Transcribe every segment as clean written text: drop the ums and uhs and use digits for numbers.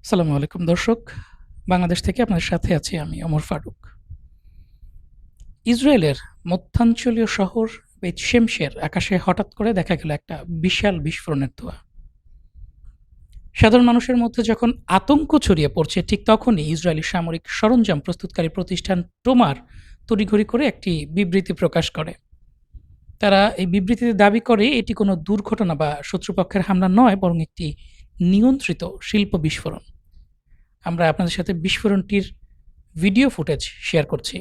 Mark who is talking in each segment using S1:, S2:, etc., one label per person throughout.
S1: আসসালামু আলাইকুম দর্শক। বাংলাদেশ থেকে আপনাদের সাথে আছি আমি ওমর ফারুক। ইসরায়েলের মধ্যাঞ্চলীয় শহর বেত শেমসের আকাশে হঠাৎ করে দেখা গেল একটা বিশাল বিস্ফোরণের ধোঁয়া। সাধারণ মানুষের মধ্যে যখন আতঙ্ক ছড়িয়ে পড়ছে ঠিক তখনই ইসরায়েলি সামরিক সরঞ্জাম প্রস্তুতকারী প্রতিষ্ঠান টোমার তড়িঘড়ি করে একটি বিবৃতি প্রকাশ করে। তারা এই বিবৃতিতে দাবি করে এটি কোনো দুর্ঘটনা বা শত্রুপক্ষের হামলা নয়, বরং একটি নিয়ন্ত্রিত শিল্প বিস্ফোরণ। আমরা আপনাদের সাথে বিস্ফোরণটির ভিডিও ফুটেজ শেয়ার করছি।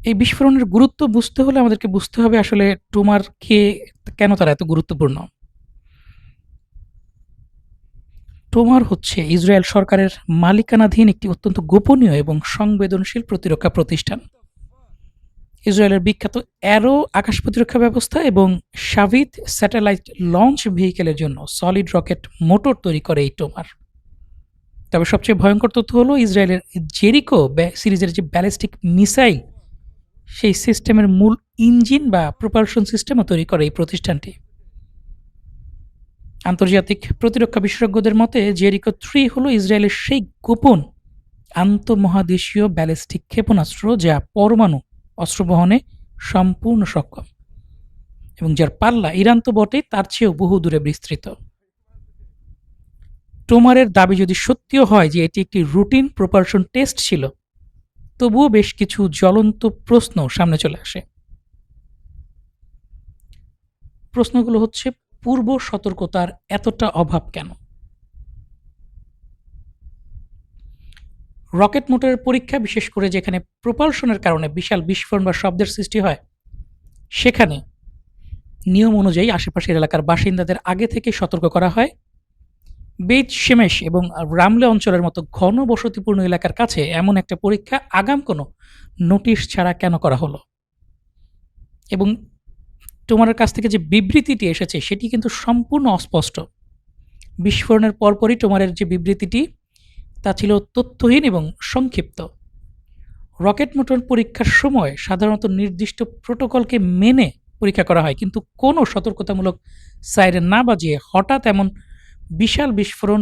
S1: এই বিস্ফোরণের গুরুত্ব বুঝতে হলে আমাদেরকে বুঝতে হবে আসলে টোমার কে, কেন তারা এত গুরুত্বপূর্ণ। টোমার হচ্ছে ইসরায়েল সরকারের মালিকানাধীন একটি অত্যন্ত গোপনীয় এবং সংবেদনশীল প্রতিরক্ষা প্রতিষ্ঠান। ইসরায়েলের বিখ্যাত অ্যারো আকাশ প্রতিরক্ষা ব্যবস্থা এবং শাভিত স্যাটেলাইট লঞ্চ ভেহিকেলের জন্য সলিড রকেট মোটর তৈরি করে এই টোমার। তবে সবচেয়ে ভয়ঙ্কর তথ্য হলো ইসরায়েলের জেরিকো সিরিজের যে ব্যালিস্টিক মিসাইল, সেই সিস্টেমের মূল ইঞ্জিন বা প্রপালশন সিস্টেমও তৈরি করে এই প্রতিষ্ঠানটি। আন্তর্জাতিক প্রতিরক্ষা বিশেষজ্ঞদের মতে জেরিকো 3 হলো ইসরায়েলের সেই গোপন আন্তঃমহাদেশীয় ব্যালিস্টিক ক্ষেপণাস্ত্র যা পরমাণু অস্ত্র বহনে সম্পূর্ণ সক্ষম এবং যার পাল্লা ইরান তো বটেই, তার চেয়েও বহু দূরে বিস্তৃত। টোমারের দাবি যদি সত্যিও হয় যে এটি একটি রুটিন প্রপালশন টেস্ট ছিল, তবুও বেশ কিছু জ্বলন্ত প্রশ্ন সামনে চলে আসে। প্রশ্নগুলো হচ্ছে, পূর্ব সতর্কতার এতটা অভাব কেন? রকেট মোটরের পরীক্ষা, বিশেষ করে যেখানে প্রপালশনের কারণে বিশাল বিস্ফোরণ বা শব্দের সৃষ্টি হয়, সেখানে নিয়ম অনুযায়ী আশেপাশের এলাকার বাসিন্দাদের আগে থেকে সতর্ক করা হয়। বেইত শেমেশ এবং রামলে অঞ্চলের মতো ঘন বসতিপূর্ণ এলাকার কাছে এমন একটা পরীক্ষা আগাম কোনো নোটিশ ছাড়া কেন করা হলো? এবং টোমারের কাছ থেকে যে বিবৃতিটি এসেছে সেটি কিন্তু সম্পূর্ণ অস্পষ্ট। বিস্ফোরণের পরপরই টোমারের যে বিবৃতিটি, তা ছিল তথ্যহীন এবং সংক্ষিপ্ত। রকেট মোটর পরীক্ষার সময় সাধারণত নির্দিষ্ট প্রোটোকলকে মেনে পরীক্ষা করা হয়, কিন্তু কোনো সতর্কতামূলক সাইরেন না বাজিয়ে হঠাৎ এমন বিশাল বিস্ফোরণ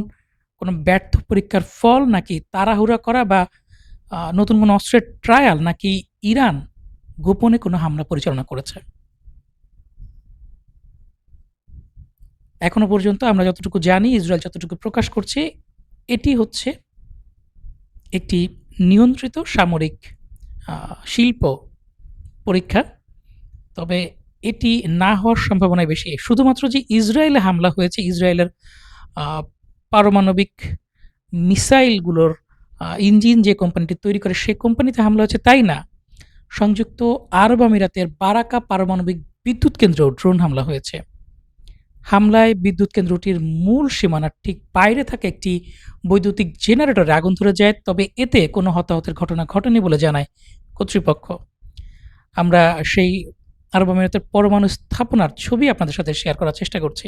S1: কোনো ব্যর্থ পরীক্ষার ফল, নাকি তাড়াহুড়া করা বা নতুন কোনো অস্ত্রের ট্রায়াল, নাকি ইরান গোপনে কোনো হামলা পরিচালনা করেছে? এখনো পর্যন্ত আমরা যতটুকু জানি, ইসরায়েল যতটুকু প্রকাশ করছে, এটি হচ্ছে একটি নিয়ন্ত্রিত সামরিক শিল্প পরীক্ষা। তবে এটি না হওয়ার সম্ভাবনাই বেশি। শুধুমাত্র যে ইসরায়েলে হামলা হয়েছে, ইসরায়েলের পারমাণবিক মিসাইলগুলোর ইঞ্জিন যে কোম্পানিটি তৈরি করে সে কোম্পানিতে হামলা হয়েছে তাই না, সংযুক্ত আরব আমিরাতের বারাকা পারমাণবিক বিদ্যুৎ কেন্দ্রেও ড্রোন হামলা হয়েছে। হামলায় বিদ্যুৎ কেন্দ্রটির মূল সীমানার ঠিক বাইরে থাকা একটি বৈদ্যুতিক জেনারেটরে আগুন ধরে যায়, তবে এতে কোনো হতাহতের ঘটনা ঘটেনি বলে জানায় কর্তৃপক্ষ। আমরা সেই আরব আমিরাতের পরমাণু স্থাপনার ছবি আপনাদের সাথে শেয়ার করার চেষ্টা করছি।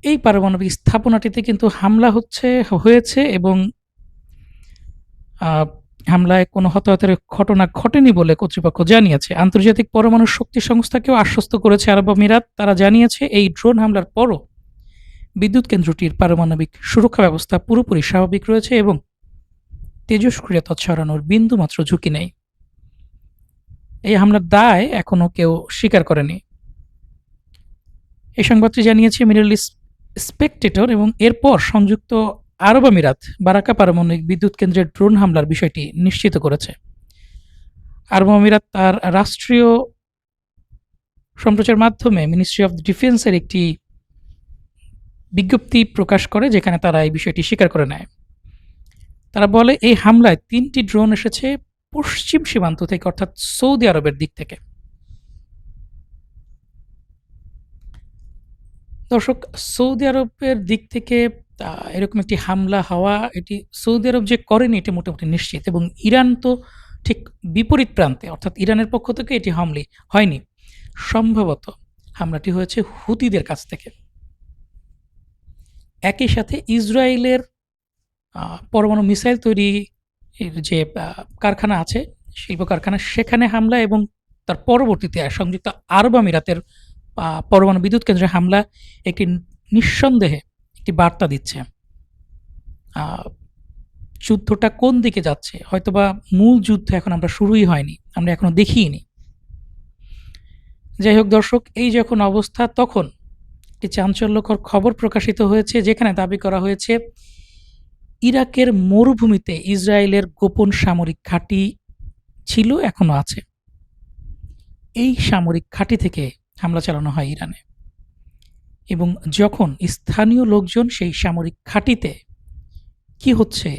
S1: এই পারমাণবিক স্থাপনাটিতে কিন্তু হামলা হয়েছে এবং হামলায় কোনো হতাহতের ঘটনা ঘটেনি বলে কর্তৃপক্ষ জানিয়েছে। আন্তর্জাতিক পরমাণু শক্তি সংস্থাকেও আশ্বস্ত করেছে আরব আমিরাত। তারা জানিয়েছে এই ড্রোন হামলার পরও বিদ্যুৎ কেন্দ্রটির পারমাণবিক সুরক্ষা ব্যবস্থা পুরোপুরি স্বাভাবিক রয়েছে এবং তেজস্ক্রিয়তা ছড়ানোর বিন্দুমাত্র ঝুঁকি নেই। এই হামলার দায় এখনও কেউ স্বীকার করেনি। এই সংবাদটি জানিয়েছে মিডল ইস্ট স্পেকটেটর এবং এরপর সংযুক্ত আরব আমিরাত বারাকা পারমাণবিক বিদ্যুৎ কেন্দ্রের ড্রোন হামলার বিষয়টি নিশ্চিত করেছে। আরব আমিরাত তার রাষ্ট্রীয় সম্প্রচার মাধ্যমে মিনিস্ট্রি অফ ডিফেন্সের একটি বিজ্ঞপ্তি প্রকাশ করে, যেখানে তারা এই বিষয়টি স্বীকার করে নেয়। তারা বলে এই হামলায় 3টি ড্রোন এসেছে পশ্চিম সীমান্ত থেকে, অর্থাৎ সৌদি আরবের দিক থেকে। দর্শক, সৌদি আরবের দিক থেকে এরকম একটি হামলা হওয়া, এটি সৌদি আরব যে করেনি এটি মোটামুটি নিশ্চিত, এবং ইরান তো ঠিক বিপরীত প্রান্তে, অর্থাৎ ইরানের পক্ষ থেকে এটি হয়নি। সম্ভবত হামলাটি হয়েছে হুতিদের কাছ থেকে। একই সাথে ইসরায়েলের পরমাণু মিসাইল তৈরি যে কারখানা আছে, শিল্প কারখানা, সেখানে হামলা এবং তার পরবর্তীতে সংযুক্ত আরব আমিরাতের পরমাণু বিদ্যুৎ কেন্দ্রে হামলা একটি নিঃসন্দেহে একটি বার্তা দিচ্ছে যুদ্ধটা কোন দিকে যাচ্ছে। হয়তোবা মূল যুদ্ধ এখন আমরা শুরুই হয়নি, আমরা এখনো দেখিনি। যাই হোক দর্শক, এই যখন অবস্থা তখন একটি চাঞ্চল্যকর খবর প্রকাশিত হয়েছে যেখানে দাবি করা হয়েছে ইরাকের মরুভূমিতে ইসরায়েলের গোপন সামরিক ঘাঁটি ছিল, এখনো আছে। এই সামরিক ঘাঁটি থেকে হামলা চালানো হয় ইরানে, এবং যখন স্থানীয় লোকজন সেই সামরিক ঘাঁটিতে কি হচ্ছে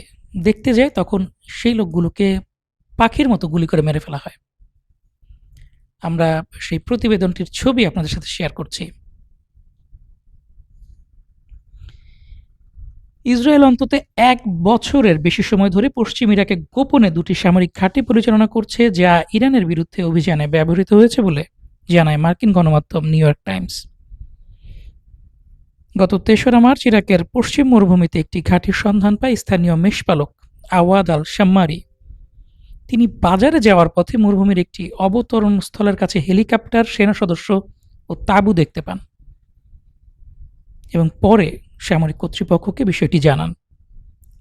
S1: দেখতে যায় তখন সেই লোকগুলোকে পাখির মতো গুলি করে মেরে ফেলা হয়। আমরা সেই প্রতিবেদনটির ছবি আপনাদের সাথে শেয়ার করছি। ইসরায়েল অন্তত 1 বছরের বেশি সময় ধরে পশ্চিম ইরাকে গোপনে 2টি সামরিক ঘাঁটি পরিচালনা করছে, যা ইরানের বিরুদ্ধে অভিযানে ব্যবহৃত হয়েছে বলে জানায় মার্কিন গণমাধ্যম নিউ ইয়র্ক টাইমস। গত 3রা মার্চ ইরাকের পশ্চিম মরুভূমিতে একটি ঘাঁটির সন্ধান পায় স্থানীয় মেষপালক আওয়াদ আল শাম্মারি। তিনি বাজারে যাওয়ার পথে মরুভূমির একটি অবতরণ স্থলের কাছে হেলিকপ্টার, সেনা সদস্য ও তাঁবু দেখতে পান এবং পরে সামরিক কর্তৃপক্ষকে বিষয়টি জানান।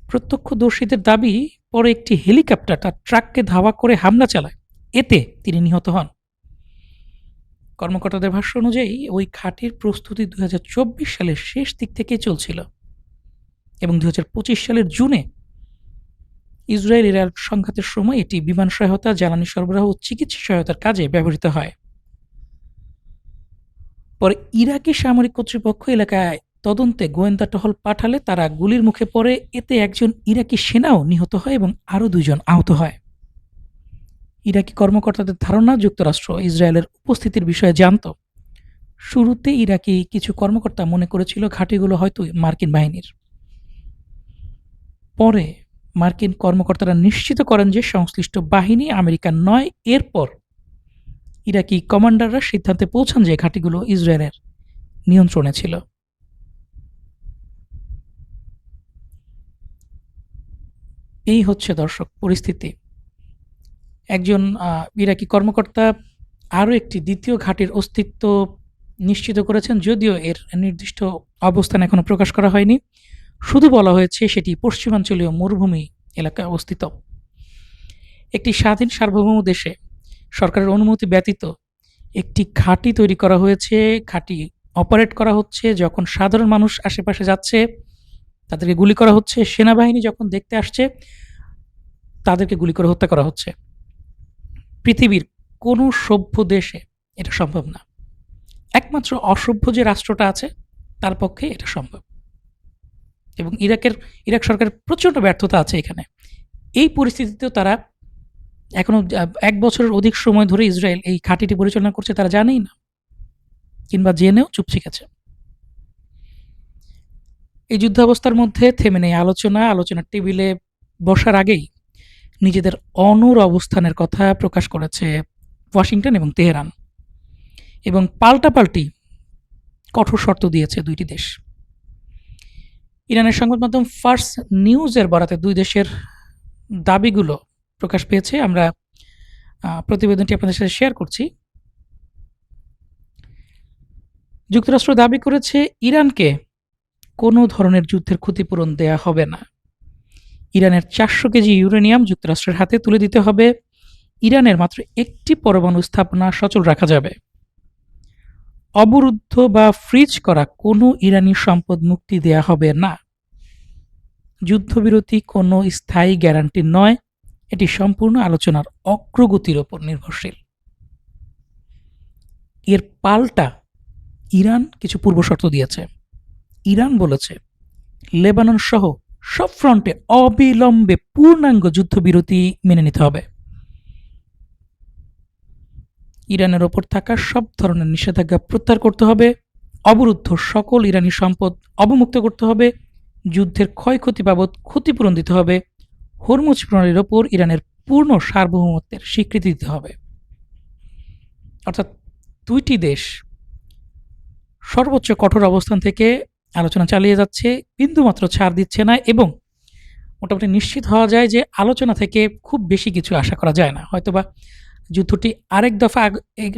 S1: প্রত্যক্ষদর্শীদের দাবি, পরে একটি হেলিকপ্টার তার ট্রাককে ধাওয়া করে হামলা চালায়, এতে তিনি নিহত হন। কর্মকর্তাদের ভাষ্য অনুযায়ী ওই ঘাঁটির প্রস্তুতি 2024 সালের শেষ দিক থেকেই চলছিল এবং 2025 সালের জুনে ইসরায়েল ইরাক সংঘাতের সময় এটি বিমান সহায়তা, জ্বালানি সরবরাহ ও চিকিৎসা সহায়তার কাজে ব্যবহৃত হয়। পরে ইরাকি সামরিক কর্তৃপক্ষ এলাকায় তদন্তে গোয়েন্দা টহল পাঠালে তারা গুলির মুখে পড়ে, এতে একজন ইরাকি সেনাও নিহত হয় এবং আরও 2 জন আহত হয়। ইরাকি কর্মকর্তাদের ধারণা যুক্তরাষ্ট্র ইসরায়েলের উপস্থিতির বিষয়ে জানত। শুরুতে ইরাকি কিছু কর্মকর্তা মনে করেছিল ঘাঁটিগুলো হয়তো মার্কিন বাহিনীর। পরে মার্কিন কর্মকর্তারা নিশ্চিত করেন যে সংশ্লিষ্ট বাহিনী আমেরিকার নয়। এরপর ইরাকি কমান্ডাররা সিদ্ধান্তে পৌঁছান যে ঘাঁটিগুলো ইসরায়েলের নিয়ন্ত্রণে ছিল। এই হচ্ছে দর্শক পরিস্থিতি। একজন ইরাকি কর্মকর্তা আরও একটি দ্বিতীয় ঘাঁটির অস্তিত্ব নিশ্চিত করেছেন, যদিও এর নির্দিষ্ট অবস্থান এখনো প্রকাশ করা হয়নি। শুধু বলা হয়েছে সেটি পশ্চিমাঞ্চলীয় মরুভূমি এলাকায় অবস্থিত। একটি স্বাধীন সার্বভৌম দেশে সরকারের অনুমতি ব্যতীত একটি ঘাঁটি তৈরি করা হয়েছে, ঘাঁটি অপারেট করা হচ্ছে। যখন সাধারণ মানুষ আশেপাশে যাচ্ছে তাদেরকে গুলি করা হচ্ছে, সেনাবাহিনী যখন দেখতে আসছে তাদেরকে গুলি করে হত্যা করা হচ্ছে। পৃথিবীর কোনো সভ্য দেশে এটা সম্ভব না। একমাত্র অসভ্য যে রাষ্ট্রটা আছে তার পক্ষে এটা সম্ভব, এবং ইরাক সরকারের প্রচণ্ড ব্যর্থতা আছে এখানে। এই পরিস্থিতিতেও তারা এখনো 1 বছরের অধিক সময় ধরে ইসরায়েল এই ঘাঁটিটি পরিচালনা করছে, তারা জানেই না, কিংবা জেনেও চুপ শিখেছে। এই যুদ্ধাবস্থার মধ্যে থেমে নেই আলোচনার টেবিলে বসার আগেই নিজেদের অনড় অবস্থানের কথা প্রকাশ করেছে ওয়াশিংটন এবং তেহরান, এবং পাল্টাপাল্টি কঠোর শর্ত দিয়েছে 2টি দেশ। ইরানের সংবাদ মাধ্যম ফার্স নিউজের বরাতে 2 দেশের দাবিগুলো প্রকাশ পেয়েছে। আমরা প্রতিবেদনটি আপনাদের সাথে শেয়ার করছি। যুক্তরাষ্ট্র দাবি করেছে ইরানকে কোনো ধরনের যুদ্ধের ক্ষতিপূরণ দেয়া হবে না। ইরানের 400 কেজি ইউরেনিয়াম যুক্তরাষ্ট্রের হাতে তুলে দিতে হবে। ইরানের মাত্র একটি পরমাণু স্থাপনা সচল রাখা যাবে। অবরুদ্ধ বা ফ্রিজ করা কোনো ইরানি সম্পদ মুক্তি দেয়া হবে না। যুদ্ধবিরতি কোনো স্থায়ী গ্যারান্টি নয়, এটি সম্পূর্ণ আলোচনার অগ্রগতির ওপর নির্ভরশীল। এর পাল্টা ইরান কিছু পূর্বশর্ত দিয়েছে। ইরান বলেছে লেবানন সহ সব ফ্রন্টে অবিলম্বে পূর্ণাঙ্গ যুদ্ধবিরতি মেনে নিতে হবে। ইরানের ওপর থাকা সব ধরনের নিষেধাজ্ঞা প্রত্যাহার করতে হবে। অবরুদ্ধ সকল ইরানি সম্পদ অবমুক্ত করতে হবে। যুদ্ধের ক্ষয়ক্ষতি বাবদ ক্ষতিপূরণ দিতে হবে। হরমুজ প্রণালীর ওপর ইরানের পূর্ণ সার্বভৌমত্বের স্বীকৃতি দিতে হবে। অর্থাৎ 2টি দেশ সর্বোচ্চ কঠোর অবস্থান থেকে আলোচনা চালিয়ে যাচ্ছে, বিন্দুমাত্র ছাড় দিচ্ছে না, এবং মোটামুটি নিশ্চিত হওয়া যায় যে আলোচনা থেকে খুব বেশি কিছু আশা করা যায় না। হয়তোবা যুদ্ধটি আরেক দফা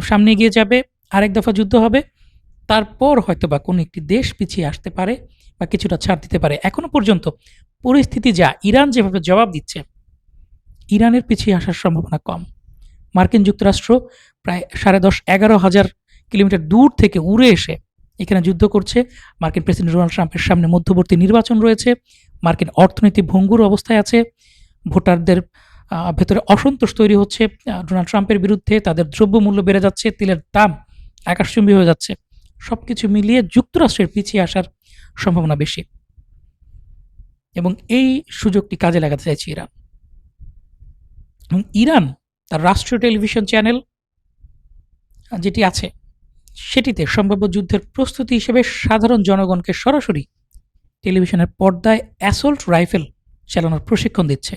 S1: সামনে এগিয়ে যাবে, আরেক দফা যুদ্ধ হবে, তারপর হয়তোবা কোনো একটি দেশ পিছিয়ে আসতে পারে বা কিছুটা ছাড় দিতে পারে। এখনো পর্যন্ত পরিস্থিতি যা, ইরান যেভাবে জবাব দিচ্ছে, ইরানের পিছিয়ে আসার সম্ভাবনা কম। মার্কিন যুক্তরাষ্ট্র প্রায় 10,500-11,000 কিলোমিটার দূর থেকে উড়ে এসে এখানে যুদ্ধ করছে। মার্কিন প্রেসিডেন্ট ডোনাল্ড ট্রাম্পের সামনে মধ্যবর্তী নির্বাচন রয়েছে। মার্কিন অর্থনীতি ভঙ্গুর অবস্থায় আছে। ভোটারদের ভেতরে অসন্তোষ তৈরি হচ্ছে ডোনাল্ড ট্রাম্পের বিরুদ্ধে। তাদের দ্রব্যমূল্য বেড়ে যাচ্ছে, তেলের দাম আকাশচুম্বী হয়ে যাচ্ছে। সবকিছু মিলিয়ে যুক্তরাষ্ট্রের পিছিয়ে আসার সম্ভাবনা বেশি, এবং এই সুযোগটি কাজে লাগাতে চাইছে ইরান। এবং ইরান তার রাষ্ট্রীয় টেলিভিশন চ্যানেল যেটি আছে, সেটিতে সম্ভাব্য যুদ্ধের প্রস্তুতি হিসেবে সাধারণ জনগণকে সরাসরি টেলিভিশনের পর্দায় অ্যাসল্ট রাইফেল চালানোর প্রশিক্ষণ দিচ্ছে।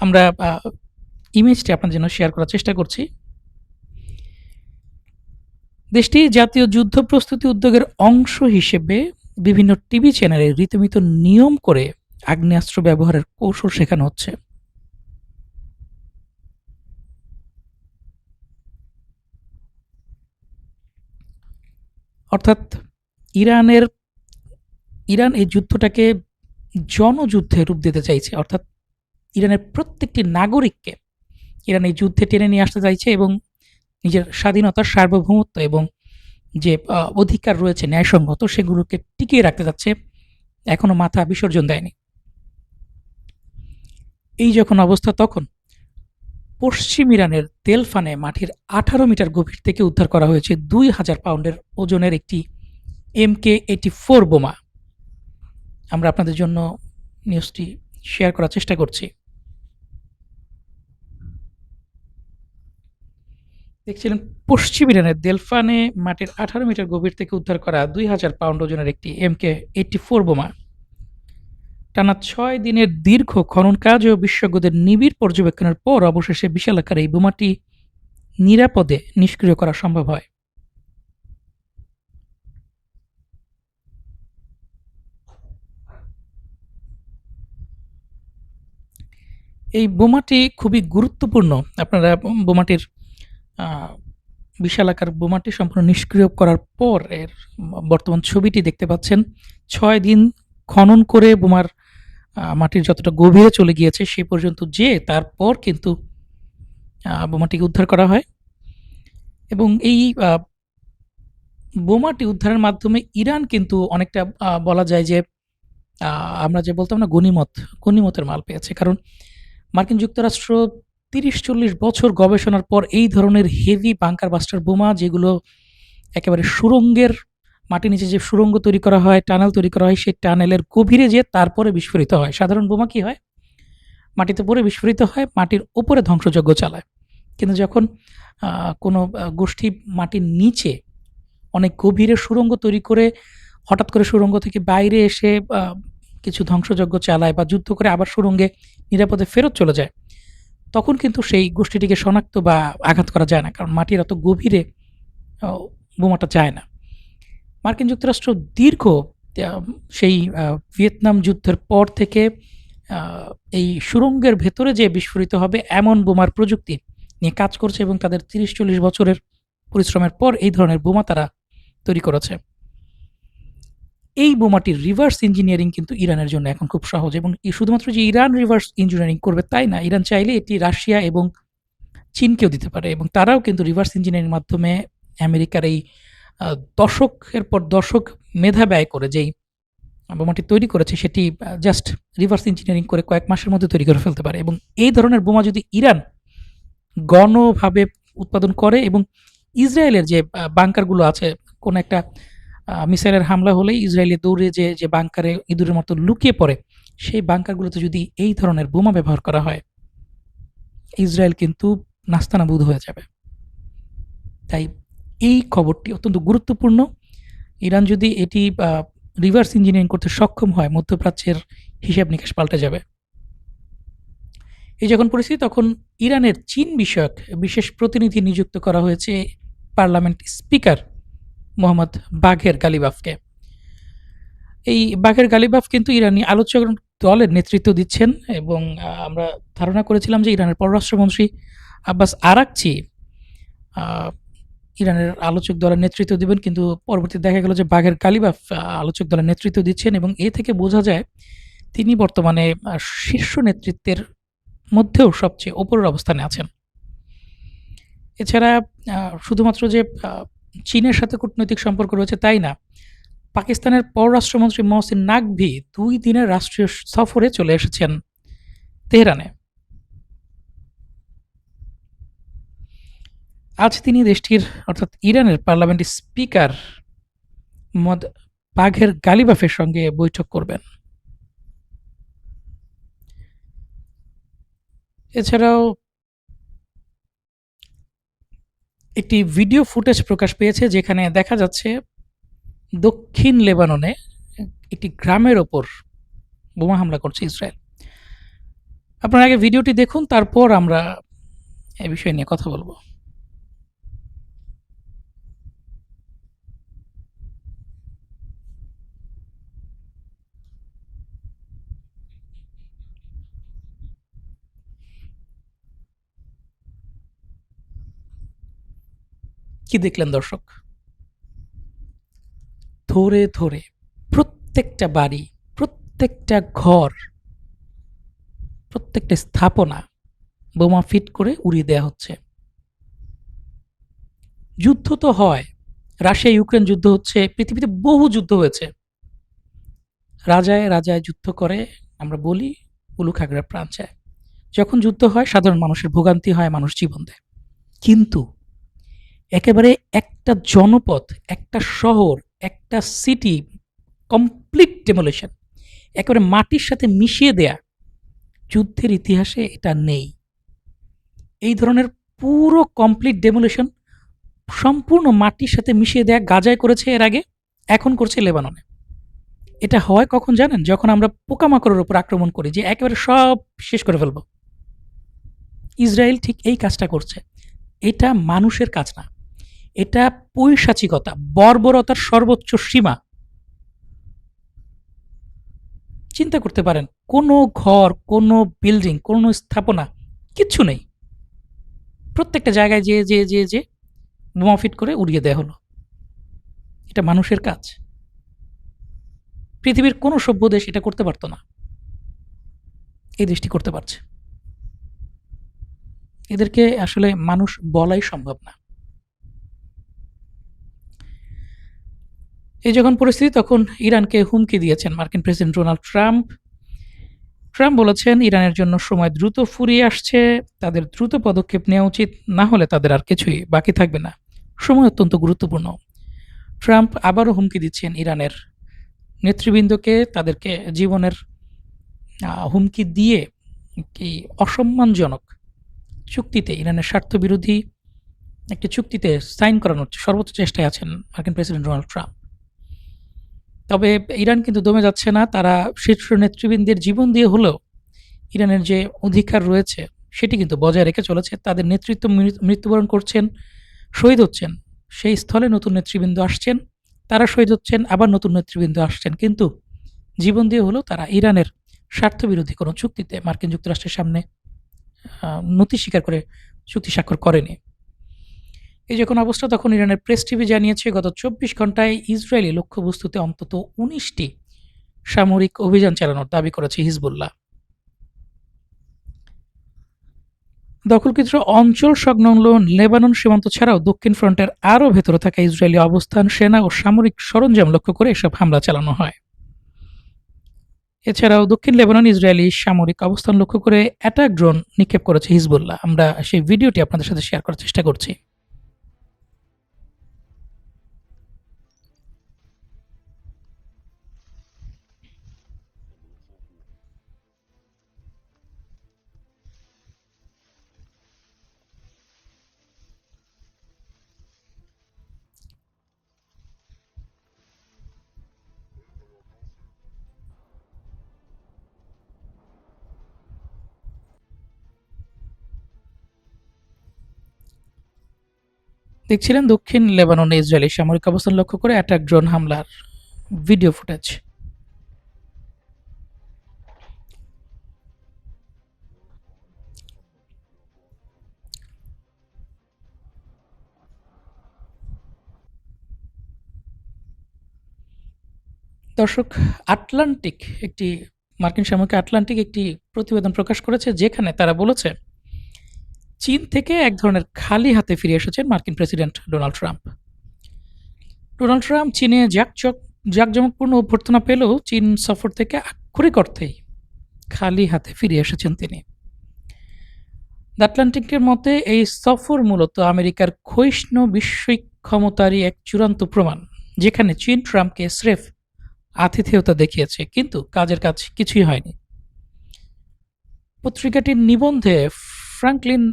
S1: আমরা ইমেজটি আপনাদের জন্য শেয়ার করার চেষ্টা করছি। দেশটি জাতীয় যুদ্ধ প্রস্তুতি উদ্যোগের অংশ হিসেবে বিভিন্ন টিভি চ্যানেলে রীতিমতো নিয়ম করে আগ্নেয়াস্ত্র ব্যবহারের কৌশল শেখানো হচ্ছে। অর্থাৎ ইরান এই যুদ্ধটাকে জনযুদ্ধে রূপ দিতে চাইছে। অর্থাৎ ইরানের প্রত্যেকটি নাগরিককে ইরান এই যুদ্ধে টেনে নিয়ে আসতে চাইছে, এবং নিজের স্বাধীনতা, সার্বভৌমত্ব এবং যে অধিকার রয়েছে ন্যায়সঙ্গত, সেগুলোকে টিকিয়ে রাখতে চাচ্ছে। এখনো মাথা বিসর্জন দেয়নি। এই যখন অবস্থা, তখন পশ্চিম ইরানের তেলফানে মাটির 18 মিটার গভীর থেকে উদ্ধার করা হয়েছে 2000 পাউন্ডের ওজনের একটি MK-84 বোমা। আমরা আপনাদের জন্য নিউজটি শেয়ার করার চেষ্টা করছি। দেখছিলেন, পশ্চিম ইরানের তেলফানে মাটির 18 মিটার গভীর থেকে উদ্ধার করা 2000 পাউন্ড ওজনের একটি MK-84 বোমা। টানা 6 দিনের দীর্ঘ খনন কাজ ও বিশেষজ্ঞদের নিবিড় পর্যবেক্ষণের পর অবশেষে বিশাল আকারে এই বোমাটি নিরাপদে নিষ্ক্রিয় করা সম্ভব হয়। এই বোমাটি খুবই গুরুত্বপূর্ণ। আপনারা বোমাটির বিশাল আকার বোমাটি সম্পূর্ণ নিষ্ক্রিয় করার পর এর বর্তমান ছবিটি দেখতে পাচ্ছেন। 6 দিন খনন করে বোমার মাটির যতটা গভীরে চলে গিয়েছে সে পর্যন্ত যেয়ে তারপর কিন্তু বোমাটিকে উদ্ধার করা হয়। এবং এই বোমাটি উদ্ধারের মাধ্যমে ইরান কিন্তু অনেকটা বলা যায় যে আমরা যে বলতাম না, গনিমতের মাল পেয়েছে। কারণ মার্কিন যুক্তরাষ্ট্র 30-40 বছর গবেষণার পর এই ধরনের হেভি বাংকার বাস্টার বোমা, যেগুলো একেবারে সুড়ঙ্গের মাটির নিচে যে সুড়ঙ্গ তৈরি করা হয়, টানেল তৈরি করা হয়, সেই টানেলের গভীরে যেয়ে তারপরে বিস্ফোরিত হয়। সাধারণ বোমা কি হয়, মাটিতে পড়ে বিস্ফোরিত হয়, মাটির ওপরে ধ্বংসযজ্ঞ চালায়। কিন্তু যখন কোনো গোষ্ঠী মাটির নিচে অনেক গভীরে সুড়ঙ্গ তৈরি করে হঠাৎ করে সুড়ঙ্গ থেকে বাইরে এসে কিছু ধ্বংসযজ্ঞ চালায় বা যুদ্ধ করে আবার সুড়ঙ্গে নিরাপদে ফেরত চলে যায়, তখন কিন্তু সেই গোষ্ঠীটিকে শনাক্ত বা আঘাত করা যায় না, কারণ মাটির অত গভীরে বোমাটা যায় না। মার্কিন যুক্তরাষ্ট্র দীর্ঘ সেই ভিয়েতনাম যুদ্ধের পর থেকে এই সুড়ঙ্গের ভেতরে যে বিস্ফোরিত হবে এমন বোমার প্রযুক্তি নিয়ে কাজ করছে, এবং তাদের 30-40 বছরের পরিশ্রমের পর এই ধরনের বোমা তারা তৈরি করেছে। এই বোমাটির রিভার্স ইঞ্জিনিয়ারিং কিন্তু ইরানের জন্য এখন খুব সহজ, এবং শুধুমাত্র যে ইরান রিভার্স ইঞ্জিনিয়ারিং করবে তাই না, ইরান চাইলে এটি রাশিয়া এবং চীনকেও দিতে পারে, এবং তারাও কিন্তু রিভার্স ইঞ্জিনিয়ারিং মাধ্যমে আমেরিকার এই দশকের পর দশক মেধা ব্যয় করে যেই বোমাটি তৈরি করেছে সেটি জাস্ট রিভার্স ইঞ্জিনিয়ারিং করে কয়েক মাসের মধ্যে তৈরি করে ফেলতে পারে। এবং এই ধরনের বোমা যদি ইরান গণভাবে উৎপাদন করে, এবং ইসরায়েলের যে বাংকারগুলো আছে, কোনো একটা মিসাইলের হামলা হলে ইসরায়েলি দৌড়ে যে বাংকারে ইঁদুরের মতো লুকিয়ে পড়ে, সেই বাংকারগুলোতে যদি এই ধরনের বোমা ব্যবহার করা হয়, ইসরায়েল কিন্তু নাস্তানাবুদ হয়ে যাবে। তাই এই খবরটি অত্যন্ত গুরুত্বপূর্ণ। ইরান যদি এটি রিভার্স ইঞ্জিনিয়ারিং করতে সক্ষম হয়, মধ্যপ্রাচ্যের হিসাব নিকাশ পাল্টে যাবে। এই যখন পরিস্থিতি, তখন ইরানের চীন বিষয়ক বিশেষ প্রতিনিধি নিযুক্ত করা হয়েছে পার্লামেন্ট স্পিকার মোহাম্মদ বাঘের গালিবাফকে। এই বাঘের গালিবাফ কিন্তু ইরানি দলের নেতৃত্ব দিচ্ছেন এবং আমরা ধারণা করেছিলাম যে ইরানের পররাষ্ট্রমন্ত্রী আব্বাস আরাকচি আ ইরানের আলোচক দলের নেতৃত্ব দিবেন, কিন্তু পরবর্তীতে দেখা গেল যে বাঘের গালিবাফ আলোচক দলের নেতৃত্ব দিচ্ছেন এবং এ থেকে বোঝা যায় তিনি বর্তমানে শীর্ষ নেতৃত্বের মধ্যেও সবচেয়ে ওপরের অবস্থানে আছেন। এছাড়া শুধুমাত্র যে চীনের সাথে কূটনৈতিক সম্পর্ক রয়েছে তাই না, পাকিস্তানের পররাষ্ট্রমন্ত্রী মহসিন নাকভি ২ দিনের রাষ্ট্রীয় সফরে চলে এসেছেন তেহরানে। আজ তিনি দেশটির অর্থাৎ ইরানের পার্লামেন্টের স্পিকার মোহাম্মদ বাঘের গালিবাফের সঙ্গে বৈঠক করবেন। এছাড়াও একটি ভিডিও ফুটেজ প্রকাশ পেয়েছে যেখানে দেখা যাচ্ছে দক্ষিণ লেবাননে একটি গ্রামের ওপর বোমা হামলা করছে ইসরায়েল। আপনারা আগে ভিডিওটি দেখুন, তারপর আমরা এই বিষয় নিয়ে কথা বলবো। কি দেখলেন দর্শক? ধরে ধরে প্রত্যেকটা বাড়ি, প্রত্যেকটা ঘর, প্রত্যেকটা স্থাপনা বোমা ফিট করে উড়িয়ে দেওয়া হচ্ছে। যুদ্ধ তো হয়, রাশিয়া ইউক্রেন যুদ্ধ হচ্ছে, পৃথিবীতে বহু যুদ্ধ হয়েছে। রাজায় রাজায় যুদ্ধ করে আমরা বলি উলুখ আগ্রা প্রাণ চায়। যখন যুদ্ধ হয় সাধারণ মানুষের ভোগান্তি হয়, মানুষ জীবন দেয়। কিন্তু একেবারে একটা জনপদ, একটা শহর, একটা সিটি কমপ্লিট ডেমোলিশন, একেবারে মাটির সাথে মিশিয়ে দেয়া, যুদ্ধের ইতিহাসে এটা নেই। এই ধরনের পুরো কমপ্লিট ডেমোলিশন সম্পূর্ণ মাটির সাথে মিশিয়ে দেয়া গাজায় করেছে এর আগে, এখন করছে লেবাননে। এটা হয় কখন জানেন? যখন আমরা পোকামাকড়ের উপর আক্রমণ করি, যে একেবারে সব শেষ করে ফেলবো। ইসরায়েল ঠিক এই কাজটা করছে। এটা মানুষের কাজ না, এটা পৈশাচিকতা, বর্বরতার সর্বোচ্চ সীমা। চিন্তা করতে পারেন, কোনো ঘর, কোনো বিল্ডিং, কোনো স্থাপনা কিচ্ছু নেই, প্রত্যেকটা জায়গায় যে বোমা ফিট করে উড়িয়ে দেয়া হলো। এটা মানুষের কাজ। পৃথিবীর কোনো সভ্য দেশ এটা করতে পারতো না, এই দেশটি করতে পারছে। এদেরকে আসলে মানুষ বলাই সম্ভব না। এই যখন পরিস্থিতি, তখন ইরানকে হুমকি দিয়েছেন মার্কিন প্রেসিডেন্ট ডোনাল্ড ট্রাম্প। ট্রাম্প বলেছেন ইরানের জন্য সময় দ্রুত ফুরিয়ে আসছে, তাদের দ্রুত পদক্ষেপ নেওয়া উচিত, না হলে তাদের আর কিছুই বাকি থাকবে না। সময় অত্যন্ত গুরুত্বপূর্ণ। ট্রাম্প আবারও হুমকি দিচ্ছেন ইরানের নেতৃবৃন্দকে, তাদেরকে জীবনের হুমকি দিয়ে একটি অসম্মানজনক চুক্তিতে, ইরানের স্বার্থবিরোধী একটি চুক্তিতে সাইন করানোর সর্বোচ্চ চেষ্টায় আছেন মার্কিন প্রেসিডেন্ট ডোনাল্ড ট্রাম্প। তবে ইরান কিন্তু দমে যাচ্ছে না, তারা শীর্ষ নেতৃবৃন্দের জীবন দিয়ে হলেও ইরানের যে অধিকার রয়েছে সেটি কিন্তু বজায় রেখে চলেছে। তাদের নেতৃত্ব মৃত্যুবরণ করছেন, শহীদ হচ্ছেন, সেই স্থলে নতুন নেতৃবৃন্দ আসছেন, তারা শহীদ হচ্ছেন, আবার নতুন নেতৃবৃন্দ আসছেন, কিন্তু জীবন দিয়ে হলেও তারা ইরানের স্বার্থবিরোধী কোনো চুক্তিতে মার্কিন যুক্তরাষ্ট্রের সামনে নতি স্বীকার করে চুক্তি স্বাক্ষর করেনি। এই যখন অবস্থা, তখন ইরানের প্রেস টিভি জানিয়েছে গত ২৪ ঘন্টায় ইসরায়েলি লক্ষ্যবস্তুতে অন্তত ১৯টি সামরিক অভিযান চালানোর দাবি করেছে হিজবুল্লাহ। দখলকৃত অঞ্চল সংলগ্ন লেবানন সীমান্ত ছাড়াও দক্ষিণ ফ্রন্টের আরও ভেতরে থাকা ইসরায়েলি অবস্থান, সেনা ও সামরিক সরঞ্জাম লক্ষ্য করে এসব হামলা চালানো হয়। এছাড়াও দক্ষিণ লেবানন ইসরায়েলি সামরিক অবস্থান লক্ষ্য করে অ্যাটাক ড্রোন নিক্ষেপ করেছে হিজবুল্লাহ। আমরা সেই ভিডিওটি আপনাদের সাথে শেয়ার করার চেষ্টা করছি। দেখছিলেন দক্ষিণ লেবাননে ইসরায়েলি সামরিক অবস্থান লক্ষ্য করে অ্যাটাক ড্রোন হামলার ভিডিও ফুটেজ। দর্শক, আটলান্টিক একটি মার্কিন সাময়িকী আটলান্টিক একটি প্রতিবেদন প্রকাশ করেছে যেখানে তারা বলেছে চীন থেকে এক ধরনের খালি হাতে ফিরে এসেছেন মার্কিন president Donald Trump. Donald Trump চীনে জাঁকজমকপূর্ণ অভ্যর্থনা পেলেও চীন সফর থেকে আক্ষরিক অর্থেই খালি হাতে ফিরে এসেছেন তিনি। দ্য আটলান্টিকের মতে এই সফর মূলত আমেরিকার ক্ষয়িষ্ণু বৈশ্বিক ক্ষমতারই এক চূড়ান্ত প্রমাণ, যেখানে চীন ট্রাম্পকে স্রেফ আতিথেয়তা দেখিয়েছে, কিন্তু কাজের কাজ কিছুই হয়নি। পত্রিকাটির নিবন্ধে ফ্রাঙ্কলিন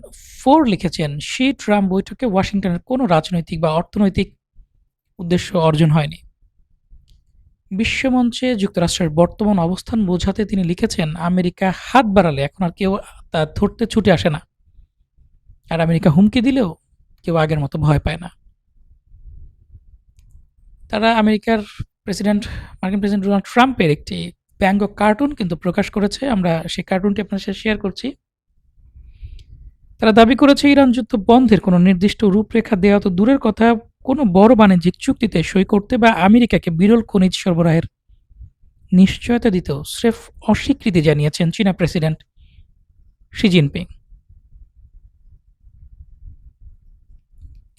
S1: ফোর্ড লিখেছেন, শি ট্রাম্প বৈঠকে ওয়াশিংটনের কোনো রাজনৈতিক বা অর্থনৈতিক উদ্দেশ্য অর্জন হয়নি। বিশ্বমঞ্চে যুক্তরাষ্ট্রের বর্তমান অবস্থান বোঝাতে তিনি লিখেছেন, আমেরিকা হাত বাড়ালে এখন আর কেউ তা ধরতে ছুটে আসে না, আর আমেরিকা হুমকি দিলেও কেউ আগের মতো ভয় পায় না। তারা মার্কিন প্রেসিডেন্ট ডোনাল্ড ট্রাম্পের একটি ব্যঙ্গ কার্টুন কিন্তু প্রকাশ করেছে। আমরা সেই কার্টুনটি আপনার সাথে শেয়ার করছি। তারা দাবি করেছে, ইরান যুদ্ধ বন্ধের কোনো নির্দিষ্ট রূপরেখা দেওয়া তো দূরের কথা, কোনো বড় বাণিজ্যিক চুক্তিতে সই করতে বা আমেরিকাকে বিরল খনিজ সরবরাহের নিশ্চয়তা দিতেও স্রেফ অস্বীকৃতি জানিয়েছেন চীনা প্রেসিডেন্ট শি জিনপিং।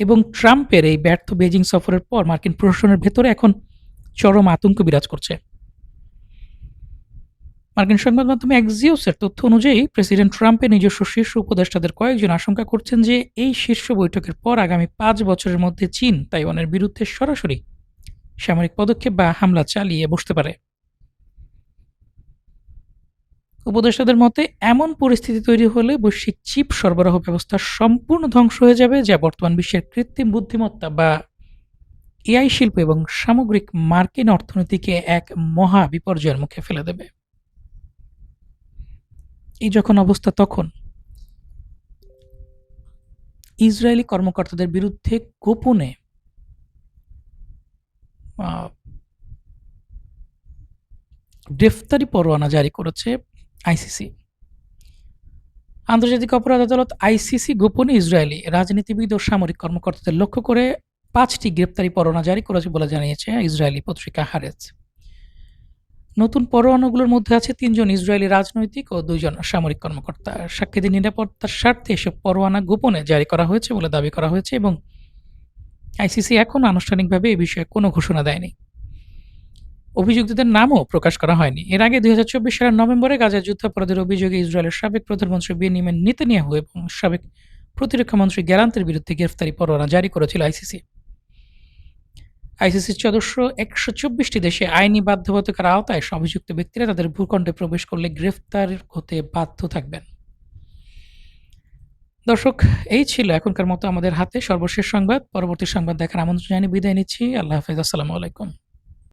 S1: এবং ট্রাম্পের এই ব্যর্থ বেজিং সফরের পর মার্কিন প্রশাসনের ভেতরে এখন চরম আতঙ্ক বিরাজ করছে। মার্কিন সংবাদ মাধ্যম এক্সিওসের তথ্য অনুযায়ী প্রেসিডেন্ট ট্রাম্পের নিজস্ব শীর্ষ উপদেষ্টাদের কয়েকজন আশঙ্কা করছেন যে এই শীর্ষ বৈঠকের পর আগামী 5 বছরের মধ্যে চীন তাইওয়ানের বিরুদ্ধে সরাসরি সামরিক পদক্ষেপ বা হামলা চালিয়ে বসতে পারে। উপদেষ্টাদের মতে এমন পরিস্থিতি তৈরি হলে বৈশ্বিক চিপ সরবরাহ ব্যবস্থা সম্পূর্ণ ধ্বংস হয়ে যাবে, যা বর্তমান বিশ্বের কৃত্রিম বুদ্ধিমত্তা বা এআই শিল্প এবং সামগ্রিক মার্কিন অর্থনীতিকে এক মহা বিপর্যয়ের মুখে ফেলে দেবে। এই যখন অবস্থা, তখন ইসরায়েলি কর্মকর্তাদের বিরুদ্ধে গোপনে গ্রেফতারি পরোয়ানা জারি করেছে আইসিসি। আন্তর্জাতিক অপরাধ আদালত আইসিসি গোপনে ইসরায়েলি রাজনীতিবিদ ও সামরিক কর্মকর্তাদের লক্ষ্য করে 5টি গ্রেফতারি পরোয়ানা জারি করেছে বলে জানিয়েছে ইসরায়েলি পত্রিকা হারেজ। নতুন পরোয়ানাগুলোর মধ্যে আছে 3 জন ইসরায়েলি রাজনৈতিক ও 2 জন সামরিক কর্মকর্তা। সাক্ষীদের নিরাপত্তার স্বার্থে এসব পরোয়ানা গোপনে জারি করা হয়েছে বলে দাবি করা হয়েছে এবং আইসিসি এখনও আনুষ্ঠানিকভাবে এ বিষয়ে কোনো ঘোষণা দেয়নি। অভিযুক্তদের নামও প্রকাশ করা হয়নি। এর আগে 2024 সালের নভেম্বরে গাজায় যুদ্ধাপরাধের অভিযোগে ইসরায়েলের সাবেক প্রধানমন্ত্রী বেনিয়ামিন নেতানিয়াহু এবং সাবেক প্রতিরক্ষামন্ত্রী গ্যালান্তের বিরুদ্ধে গ্রেফতারি পরোয়ানা জারি করেছিল আইসিসি। আইসিসির সদস্য 124টি দেশে আইনি বাধ্যবাধকতার আওতায় অভিযুক্ত ব্যক্তিরা তাদের ভূখণ্ডে প্রবেশ করলে গ্রেফতার হতে বাধ্য থাকবেন। দর্শক, এই ছিল এখনকার মতো আমাদের হাতে সর্বশেষ সংবাদ। পরবর্তী সংবাদ দেখার আমন্ত্রণ জানিয়ে বিদায় নিচ্ছি। আল্লাহ হাফেজ। আসসালামু আলাইকুম।